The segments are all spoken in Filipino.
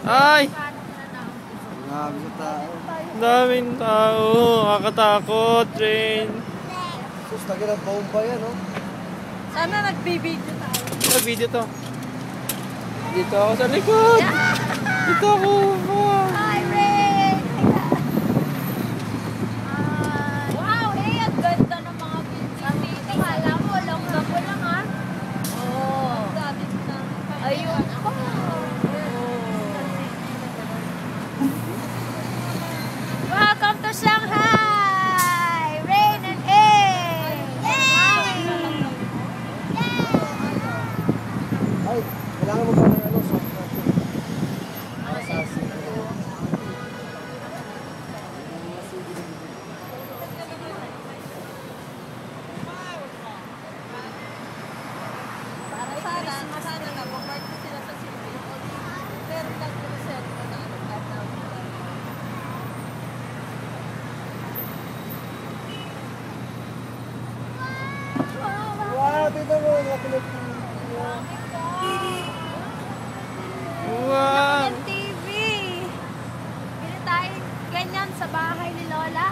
Ay! Grabe sa tao. Daming tao. Nakakatakot, Rain. Sus, lagi ng bomba yan, oh. Sana nagbibideo tayo. Ano video to? Dito ako sa likod. Dito ako. Hi, Ray! Wow, ang ganda ng mga video. Kala mo, langga ko lang, ha? Oo. Ayun ako. Welcome to Shanghai! Rain and Air! Ay, kailangan mo ba ng ano, soft natin? Para sa asin. Sana na, mag-mark ko sila sa silbi. Pero lang ko na sir, Wow, dito mo, nakinig. Wow! TV! Bili tayo ganyan sa bahay ni Lola.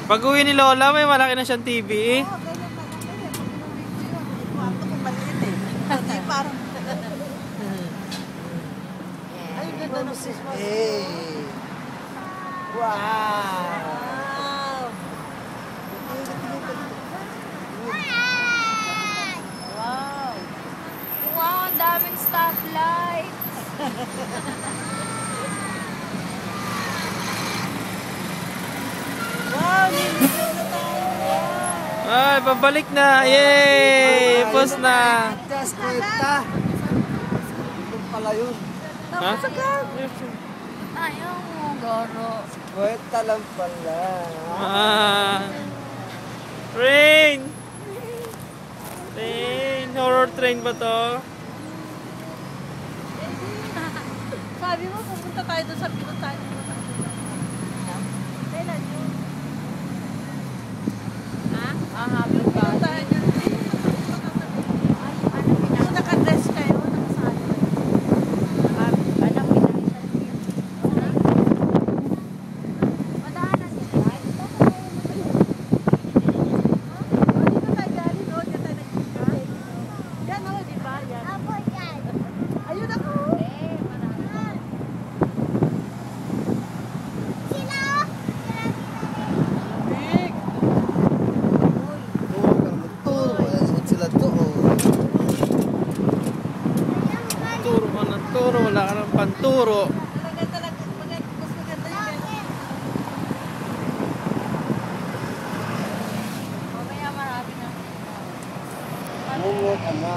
Pag uwi ni Lola, may malaki na siyang TV. Parang Ay, ganda mo sis. Hey! Wow! wow! Wow, ang daming stoplight. Wow, nilito na tayo. Ay, pabalik na. Yay! Post na. Just kwenta. Ito pala yun. Ha? Ayaw mo, Goro. Kwenta lang pala. Ah. Rain! Rain! Horror train ba to? Sabi mo, pupunta tayo doon sa pinuntahan mo. Kailan yun? Ha? Hapon ba? Pinuntahan yun. Ano naka-dress kayo? Nakasali kayo? Anak, pinakisal yun. Madaanan yun. Dito tayo galing, o. Dito tayo nagkita. Yan, o, di ba? Yan. Ayun ako. Big. Sila to, oh. Turo ka ng turo. Wala ka ng panturo. Talaga, mas maganda yung ganyan. Mamaya marami na. Mungod, ama.